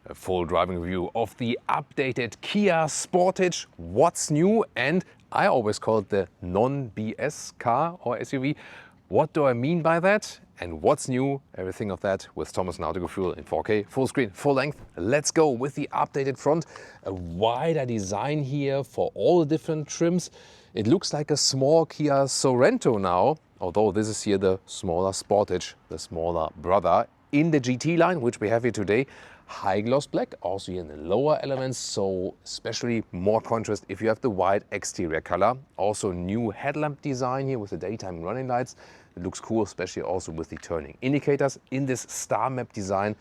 A full driving review of the updated Kia Sportage. What's new? And I always call it the non-BS car or SUV. What do I mean by that? And what's new? Everything of that with Thomas and How to Go Fuel in 4K, full screen, full length. Let's go with the updated front. A wider design here for all the different trims. It looks like a small Kia Sorento now, although this is here the smaller Sportage, the smaller brother in the GT line, which we have here today. High gloss black, also here in the lower elements, so especially more contrast if you have the white exterior color. Also new headlamp design here with the daytime running lights. It looks cool, especially also with the turning indicators in this star map design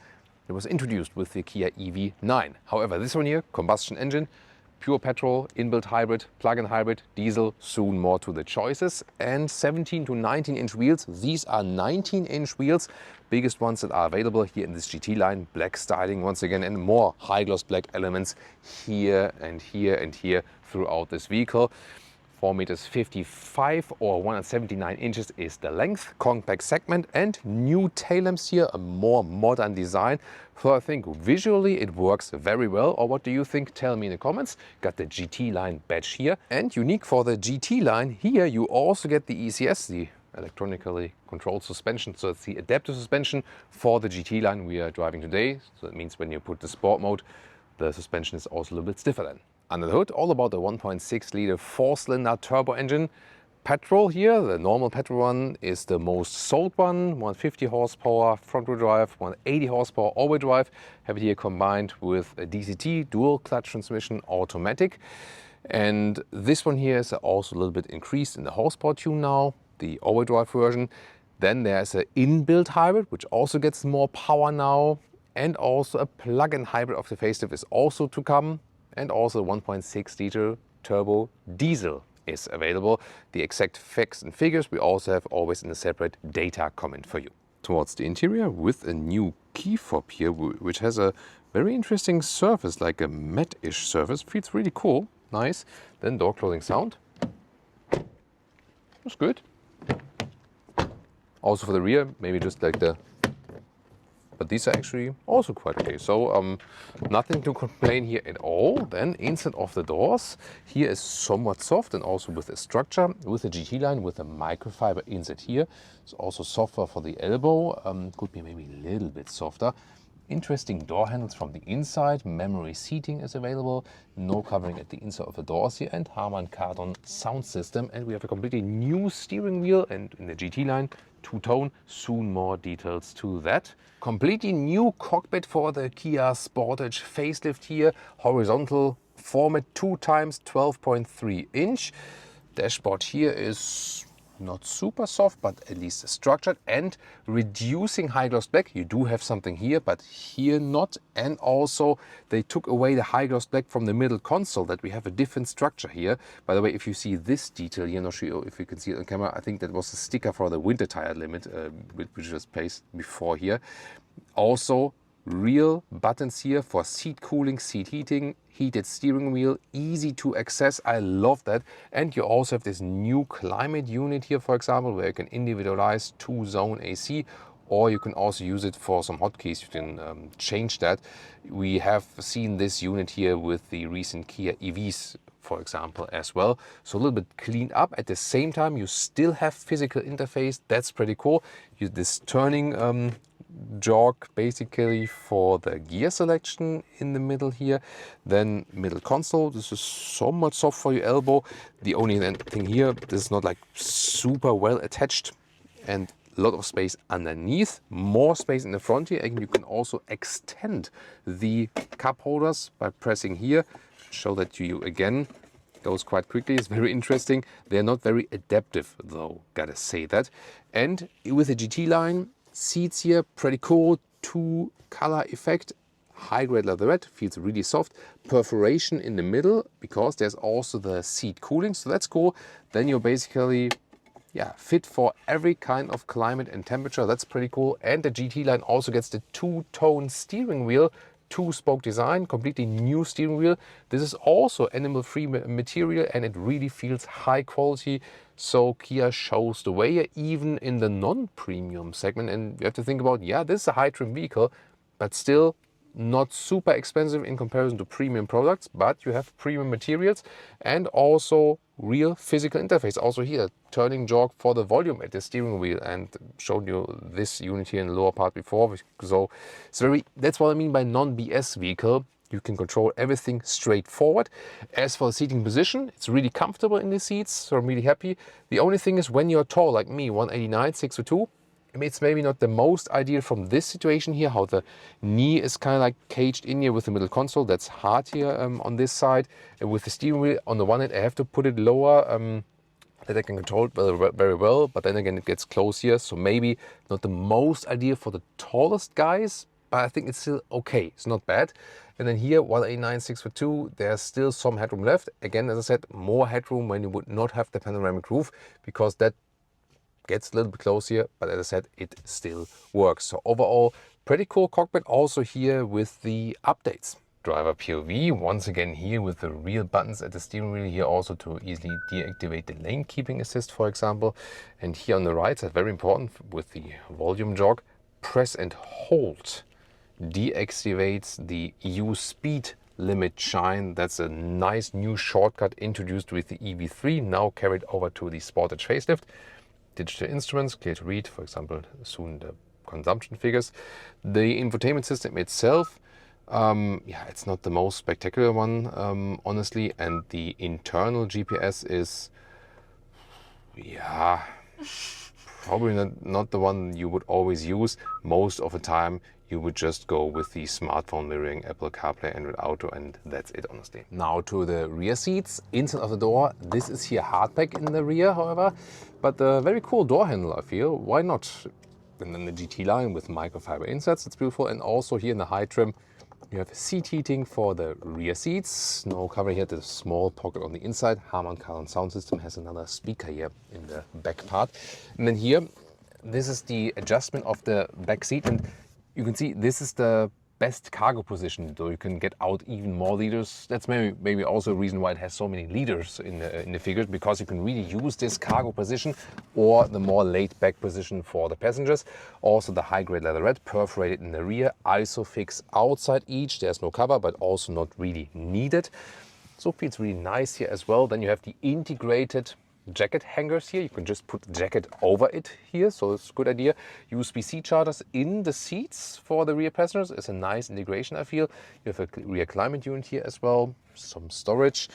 that was introduced with the Kia EV9. However, this one here, combustion engine, pure petrol, inbuilt hybrid, plug-in hybrid, diesel, soon more to the choices, and 17 to 19-inch wheels. These are 19-inch wheels, biggest ones that are available here in this GT line. Black styling once again, and more high gloss black elements here and here and here throughout this vehicle. 4.55 meters or 179 inches is the length, compact segment, and new tail lamps here, a more modern design. So I think visually it works very well. Or what do you think? Tell me in the comments. Got the GT line badge here, and unique for the GT line here you also get the ECS, the electronically controlled suspension. So it's the adaptive suspension for the GT line we are driving today. So that means when you put the sport mode, the suspension is also a little bit stiffer then. Under the hood, all about the 1.6 liter 4-cylinder turbo engine. Petrol here, the normal petrol one is the most sold one, 150 horsepower front-wheel drive, 180 horsepower all-wheel drive. Have it here combined with a DCT, dual clutch transmission, automatic. And this one here is also a little bit increased in the horsepower tune now, the all-wheel drive version. Then there's an inbuilt hybrid, which also gets more power now. And also a plug-in hybrid of the facelift is also to come. And also 1.6 liter turbo diesel is available. The exact facts and figures we also have always in a separate data comment for you. Towards the interior with a new key fob here, which has a very interesting surface, like a matte-ish surface. Feels really cool, nice. Then door closing sound. That's good. Also for the rear, maybe just like the, but these are actually also quite okay. So nothing to complain here at all. Then inside of the doors, here is somewhat soft and also with a structure with the GT line with a microfiber inside here. It's also softer for the elbow, could be maybe a little bit softer. Interesting door handles from the inside, memory seating is available, no covering at the inside of the doors here, and Harman Kardon sound system. And we have a completely new steering wheel, and in the GT line, two-tone, soon more details to that. Completely new cockpit for the Kia Sportage Facelift here, horizontal format 2 times 12.3 inch. Dashboard here is not super soft, but at least structured, and reducing high gloss black. You do have something here, but here not. And also they took away the high gloss black from the middle console, that we have a different structure here. By the way, if you see this detail here, not sure if you can see it on camera, I think that was a sticker for the winter tire limit, which was placed before here. Also real buttons here for seat cooling, seat heating, heated steering wheel, easy to access. I love that. And you also have this new climate unit here, for example, where you can individualize 2-zone AC, or you can also use it for some hotkeys. You can change that. We have seen this unit here with the recent Kia EVs, for example, as well. So a little bit cleaned up. At the same time, you still have physical interface. That's pretty cool. This turning jog basically for the gear selection in the middle here. Then middle console, this is somewhat soft for your elbow. The only thing here, this is not like super well attached, and a lot of space underneath, more space in the front here. And you can also extend the cup holders by pressing here. Show that to you again. Goes quite quickly. It's very interesting. They're not very adaptive though, gotta say that. And with the GT line, seats here, pretty cool. 2-color effect. High-grade leatherette, feels really soft. Perforation in the middle, because there's also the seat cooling, so that's cool. Then you're basically, yeah, fit for every kind of climate and temperature. That's pretty cool. And the GT line also gets the 2-tone steering wheel, 2-spoke design, completely new steering wheel. This is also animal-free material, and it really feels high quality. So Kia shows the way, even in the non-premium segment. And you have to think about, yeah, this is a high-trim vehicle, but still not super expensive in comparison to premium products, but you have premium materials and also real physical interface. Also here, turning jog for the volume at the steering wheel, and showed you this unit here in the lower part before. So it's that's what I mean by non-BS vehicle. You can control everything straightforward. As for the seating position, it's really comfortable in the seats, so I'm really happy. The only thing is when you're tall like me, 189, 6'2", it's maybe not the most ideal from this situation here, how the knee is kind of like caged in here with the middle console. That's hard here on this side. And with the steering wheel, on the one hand, I have to put it lower, that I can control it very well, but then again, it gets close here. So maybe not the most ideal for the tallest guys, but I think it's still okay. It's not bad. And then here, 189, 6'2", there's still some headroom left. Again, as I said, more headroom when you would not have the panoramic roof, because that gets a little bit close here, but as I said, it still works. So overall, pretty cool cockpit. Also here with the updates. Driver POV, once again here with the real buttons at the steering wheel, here also to easily deactivate the lane keeping assist, for example. And here on the right side, very important with the volume jog, press and hold deactivates the EU speed limit shine. That's a nice new shortcut introduced with the EV3, now carried over to the Sportage Facelift. Digital instruments, clear to read, for example, soon the consumption figures. The infotainment system itself, yeah, it's not the most spectacular one, honestly. And the internal GPS is, yeah, probably not the one you would always use. Most of the time, you would just go with the smartphone mirroring, Apple CarPlay, Android Auto, and that's it, honestly. Now to the rear seats. Inside of the door, this is here hardback in the rear, however, but a very cool door handle, I feel. Why not? And then the GT line with microfiber inserts, it's beautiful. And also here in the high trim, you have seat heating for the rear seats. No cover here, the small pocket on the inside. Harman Kardon sound system has another speaker here in the back part. And then here, this is the adjustment of the back seat. And you can see this is the best cargo position, so you can get out even more liters. That's maybe also a reason why it has so many liters in the figures, because you can really use this cargo position or the more laid back position for the passengers. Also the high grade leatherette perforated in the rear, ISOFIX outside each. There's no cover, but also not really needed. So it feels really nice here as well. Then you have the integrated jacket hangers here. You can just put the jacket over it here, so it's a good idea. USB-C chargers in the seats for the rear passengers is a nice integration, I feel. You have a rear climate unit here as well, some storage,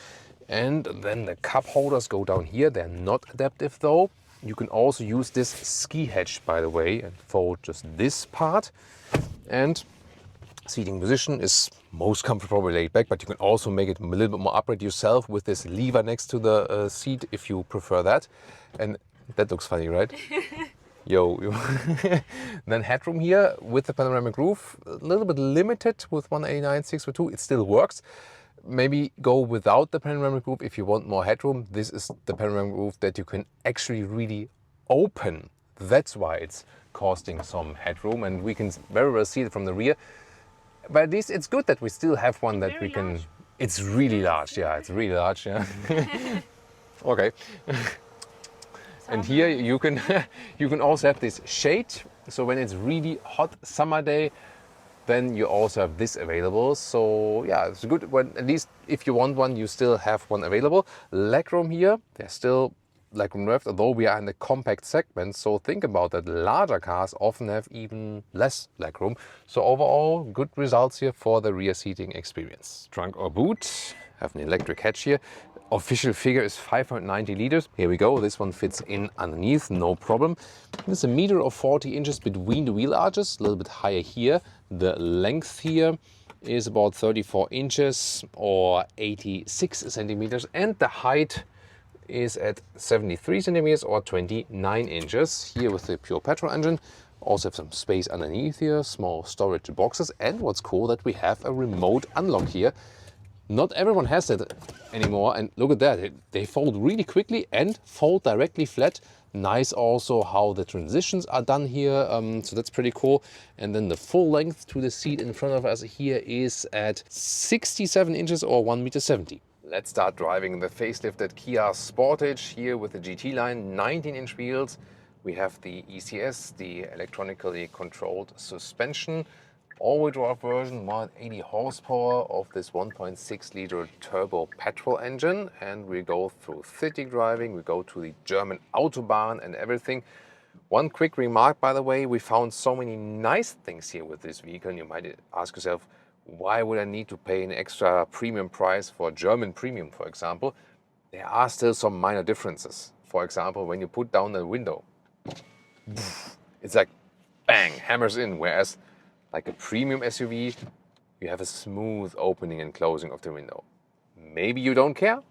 and then the cup holders go down here. They're not adaptive though. You can also use this ski hatch, by the way, and fold just this part. And seating position is most comfortable laid back, but you can also make it a little bit more upright yourself with this lever next to the seat if you prefer that. And that looks funny, right? Yo. Then headroom here with the panoramic roof, a little bit limited with 189 6x2. It still works. Maybe go without the panoramic roof if you want more headroom. This is the panoramic roof that you can actually really open. That's why it's costing some headroom, and we can very well see it from the rear. But at least it's good that we still have one that we can. Large. It's really large, yeah. It's really large, yeah. Okay. And here you can you can also have this shade. So when it's really hot summer day, then you also have this available. So yeah, it's good. When at least if you want one, you still have one available. Legroom here, there's still legroom left, although we are in the compact segment. So think about that. Larger cars often have even less legroom. So overall, good results here for the rear seating experience. Trunk or boot, have an electric hatch here. Official figure is 590 liters. Here we go. This one fits in underneath, no problem. There's a meter of 40 inches between the wheel arches, a little bit higher here. The length here is about 34 inches or 86 centimeters, and the height is at 73 centimeters or 29 inches. Here with the pure petrol engine. Also have some space underneath here, small storage boxes. And what's cool, that we have a remote unlock here. Not everyone has that anymore. And look at that, they fold really quickly and fold directly flat. Nice also how the transitions are done here, so that's pretty cool. And then the full length to the seat in front of us here is at 67 inches or 1.70 meters. Let's start driving the facelifted Kia Sportage here with the GT-Line, 19-inch wheels. We have the ECS, the electronically controlled suspension. all-wheel drive version, 180 horsepower of this 1.6 liter turbo petrol engine, and we go through city driving, we go to the German Autobahn and everything. One quick remark, by the way, we found so many nice things here with this vehicle, and you might ask yourself, why would I need to pay an extra premium price for German premium, for example? There are still some minor differences. For example, when you put down the window, it's like bang, hammers in, whereas like a premium SUV, you have a smooth opening and closing of the window. Maybe you don't care,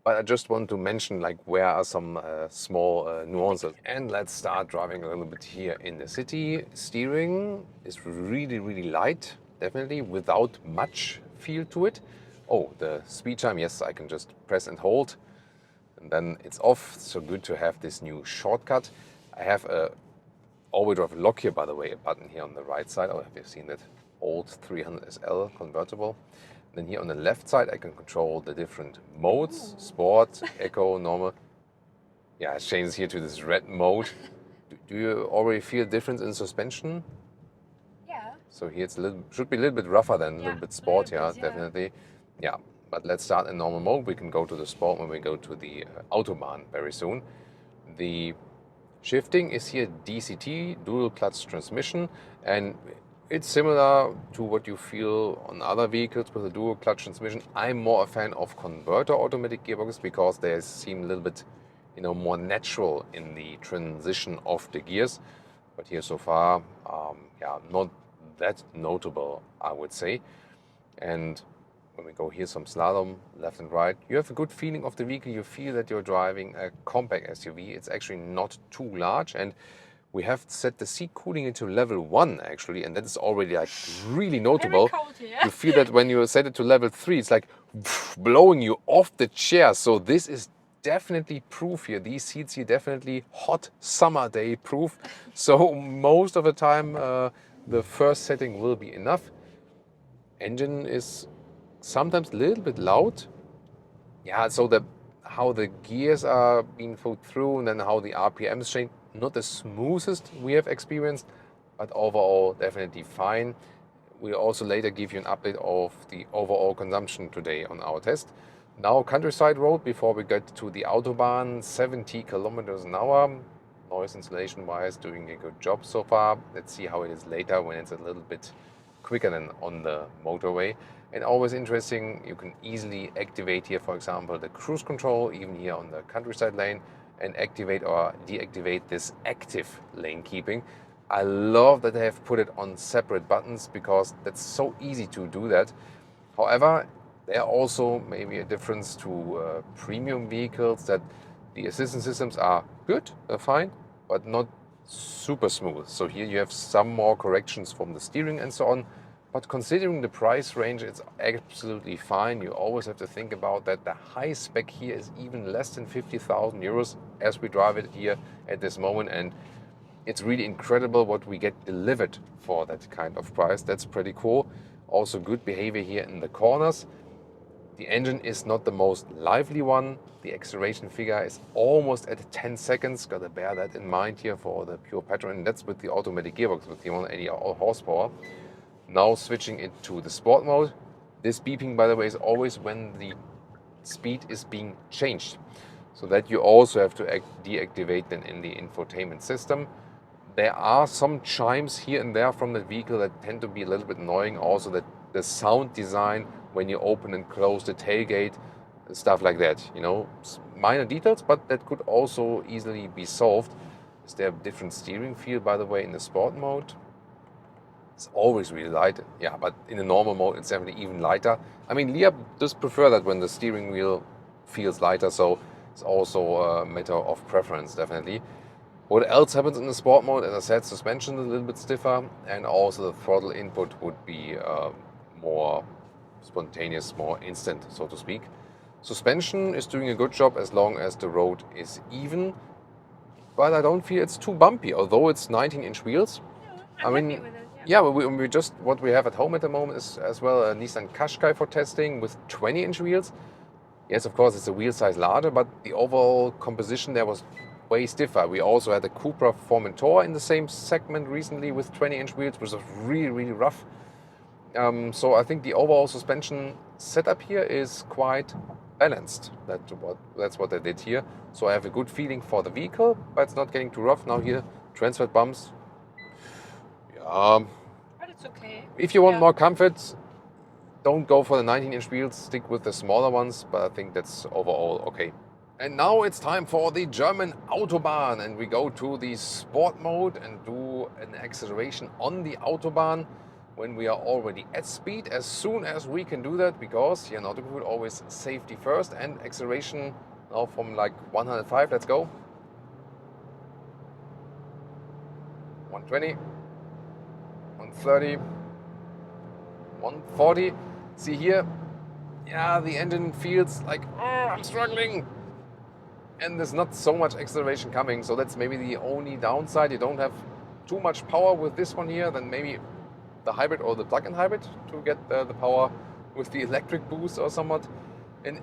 but I just want to mention like where are some small nuances. And let's start driving a little bit here in the city. Steering is really light, definitely without much feel to it. Oh, the speed chime, yes, I can just press and hold and then it's off. So good to have this new shortcut. I have a all-wheel drive lock here, by the way, a button here on the right side. Oh, have you seen that old 300 SL convertible? Then here on the left side, I can control the different modes: Sport, Eco, Normal. Yeah, it changes here to this red mode. Do you already feel a difference in suspension? Yeah. So here it's should be a little bit rougher than a little bit sport, yeah, definitely. Yeah, but let's start in normal mode. We can go to the sport when we go to the Autobahn very soon. The shifting is here DCT, dual clutch transmission, and it's similar to what you feel on other vehicles with a dual clutch transmission. I'm more a fan of converter automatic gearboxes because they seem a little bit, more natural in the transition of the gears. But here so far, not that notable, I would say. And when we go here some slalom, left and right, you have a good feeling of the vehicle. You feel that you're driving a compact SUV. It's actually not too large, and we have set the seat cooling into level 1 actually, and that is already like really notable. Very cold here. You feel that when you set it to level 3, it's like blowing you off the chair. So this is definitely proof here. These seats here definitely hot summer day proof. So most of the time the first setting will be enough. Engine is sometimes a little bit loud. Yeah, so how the gears are being put through and then how the RPMs change, not the smoothest we have experienced, but overall definitely fine. We'll also later give you an update of the overall consumption today on our test. Now countryside road before we get to the Autobahn, 70 kilometers an hour. Noise insulation wise, doing a good job so far. Let's see how it is later when it's a little bit quicker than on the motorway. And always interesting, you can easily activate here, for example, the cruise control, even here on the countryside lane, and activate or deactivate this active lane keeping. I love that they have put it on separate buttons because that's so easy to do that. However, there are also maybe a difference to premium vehicles that the assistance systems are good, fine, but not super smooth. So here you have some more corrections from the steering and so on. But considering the price range, it's absolutely fine. You always have to think about that the high spec here is even less than 50,000 euros as we drive it here at this moment. And it's really incredible what we get delivered for that kind of price. That's pretty cool. Also good behavior here in the corners. The engine is not the most lively one. The acceleration figure is almost at 10 seconds. Got to bear that in mind here for the pure petrol. And that's with the automatic gearbox with the 180 horsepower. Now switching it to the sport mode. This beeping, by the way, is always when the speed is being changed. So that you also have to deactivate then in the infotainment system. There are some chimes here and there from the vehicle that tend to be a little bit annoying. Also that the sound design when you open and close the tailgate, stuff like that. Minor details, but that could also easily be solved. Is there a different steering feel, by the way, in the sport mode? It's always really light, yeah, but in the normal mode it's definitely even lighter. I mean, Leah does prefer that when the steering wheel feels lighter, so it's also a matter of preference, definitely. What else happens in the sport mode? As I said, suspension is a little bit stiffer, and also the throttle input would be more spontaneous, more instant, so to speak. Suspension is doing a good job as long as the road is even, but I don't feel it's too bumpy, although it's 19-inch wheels. I'm happy with it. Yeah, we just what we have at home at the moment is as well a Nissan Qashqai for testing with 20-inch wheels. Yes, of course, it's a wheel size larger, but the overall composition there was way stiffer. We also had a Cupra Formentor in the same segment recently with 20-inch wheels, which was really rough. So I think the overall suspension setup here is quite balanced. That's what they did here. So I have a good feeling for the vehicle, but it's not getting too rough. Now here, transferred bumps. Yeah. But it's okay. If you want more comfort, don't go for the 19-inch wheels. Stick with the smaller ones, but I think that's overall okay. And now it's time for the German Autobahn, and we go to the sport mode and do an acceleration on the Autobahn when we are already at speed, as soon as we can do that, because here in Autobahn always safety first, and acceleration now from like 105, let's go. 120, 130, 140. See here, yeah, the engine feels like, oh, I'm struggling. And there's not so much acceleration coming, so that's maybe the only downside. You don't have too much power with this one here, then maybe the hybrid or the plug-in hybrid to get the power with the electric boost or somewhat. And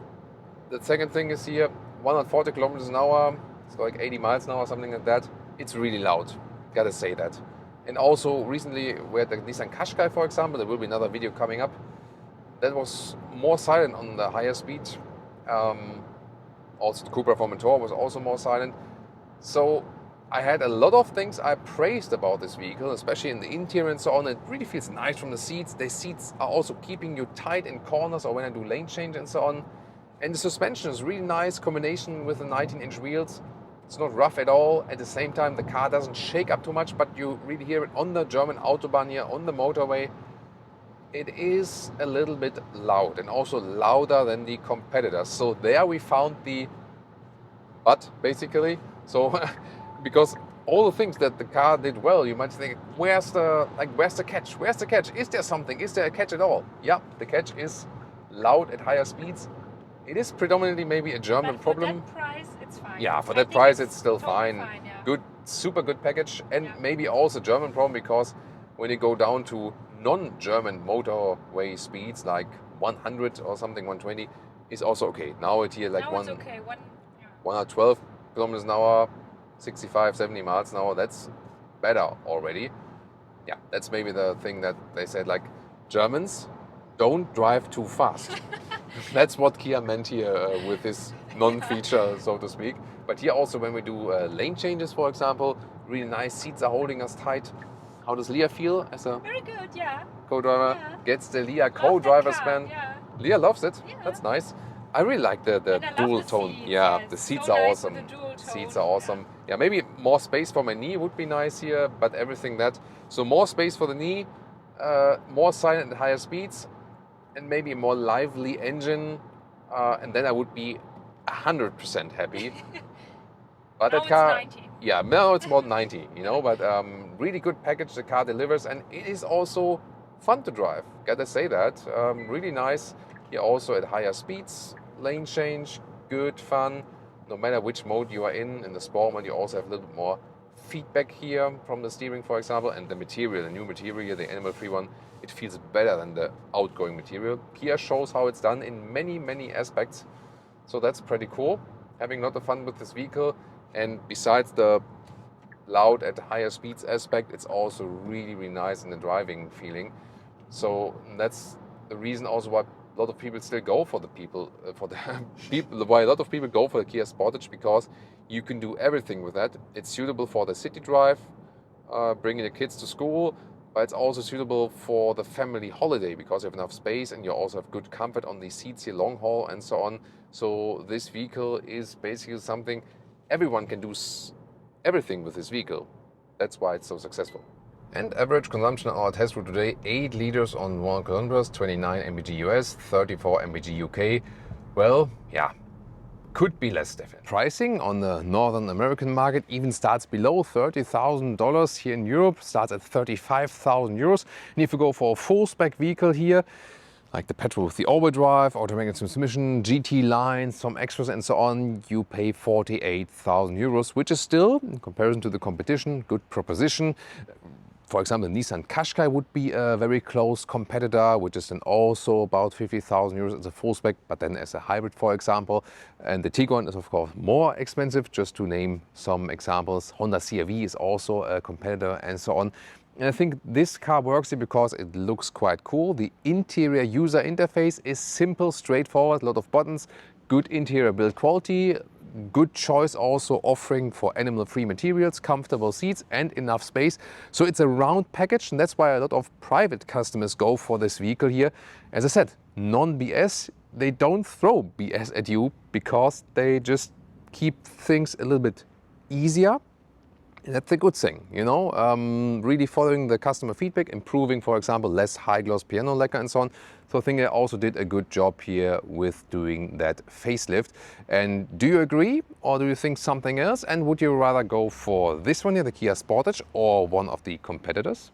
the second thing is here, 140 kilometers an hour, it's like 80 miles an hour, something like that. It's really loud, gotta say that. And also recently, we had the Nissan Qashqai, for example, there will be another video coming up, that was more silent on the higher speed. Also the Cupra Formentor was also more silent. So I had a lot of things I praised about this vehicle, especially in the interior and so on. It really feels nice from the seats. The seats are also keeping you tight in corners or when I do lane change and so on. And the suspension is really nice combination with the 19-inch wheels. It's not rough at all. At the same time, the car doesn't shake up too much, but you really hear it on the German Autobahn here, on the motorway. It is a little bit loud and also louder than the competitors. So there we found the but basically. So because all the things that the car did well, you might think, where's the catch? Where's the catch? Is there something? Is there a catch at all? Yeah, the catch is loud at higher speeds. It is predominantly maybe a German problem. For that price, it's fine. Yeah, for that price, it's still totally fine. Yeah. Good, super good package, and Yeah. maybe also German problem, because when you go down to non-German motorway speeds like 100 or something, 120 is also okay. Now it's here like now it's okay. 112 kilometers an hour, 65, 70 miles an hour. That's better already. Yeah, that's maybe the thing that they said, like, Germans don't drive too fast. That's what Kia meant here with this non-feature, so to speak. But here also when we do lane changes, for example, really nice seats are holding us tight. How does Leah feel as a Very good, yeah. co-driver? Yeah. Gets the Leah Love co-driver that car, span. Yeah. Leah loves it. Yeah. That's nice. I really like the And I love dual the tone. seats, Yeah, yes. the seats So are nice awesome. with the dual tone, Seats are awesome. Yeah, maybe more space for my knee would be nice here, but everything that. So more space for the knee, more silent at higher speeds, and maybe a more lively engine, and then I would be 100% happy. But Now that car, it's 90. yeah, now it's more than 90, you know, but really good package the car delivers, and it is also fun to drive, gotta say that. Really nice here also at higher speeds, lane change, good fun, no matter which mode you are in the sport mode you also have a little bit more feedback here from the steering, for example, and the material, the new material here, the animal-free one, it feels better than the outgoing material. Kia shows how it's done in many, many aspects, so that's pretty cool, having a lot of fun with this vehicle. And besides the loud at higher speeds aspect, it's also really, really nice in the driving feeling. So that's the reason also why a lot of people still go for the why a lot of people go for the Kia Sportage, because you can do everything with that. It's suitable for the city drive, bringing the kids to school, but it's also suitable for the family holiday because you have enough space and you also have good comfort on the seats here, long haul and so on. So this vehicle is basically something everyone can do everything with this vehicle. That's why it's so successful. And average consumption on our test route today, 8 liters on 1 kilometers, 29 mpg US, 34 mpg UK. Well, yeah, could be less definitely. Pricing on the Northern American market even starts below $30,000. Here in Europe, starts at 35,000 euros. And if you go for a full spec vehicle here, like the petrol with the all-wheel drive, automatic transmission, GT-Line, some extras and so on, you pay 48,000 euros, which is still, in comparison to the competition, good proposition. For example, the Nissan Qashqai would be a very close competitor, which is then also about 50,000 euros as a full spec, but then as a hybrid, for example. And the Tiguan is of course more expensive, just to name some examples. Honda CR-V is also a competitor and so on. And I think this car works here because it looks quite cool. The interior user interface is simple, straightforward, a lot of buttons, good interior build quality, good choice also offering for animal-free materials, comfortable seats and enough space. So it's a round package, and that's why a lot of private customers go for this vehicle here. As I said, non-BS, they don't throw BS at you because they just keep things a little bit easier. That's a good thing, you know, really following the customer feedback, improving, for example, less high gloss piano lacquer and so on. So I think they also did a good job here with doing that facelift. And do you agree, or do you think something else? And would you rather go for this one here, the Kia Sportage, or one of the competitors?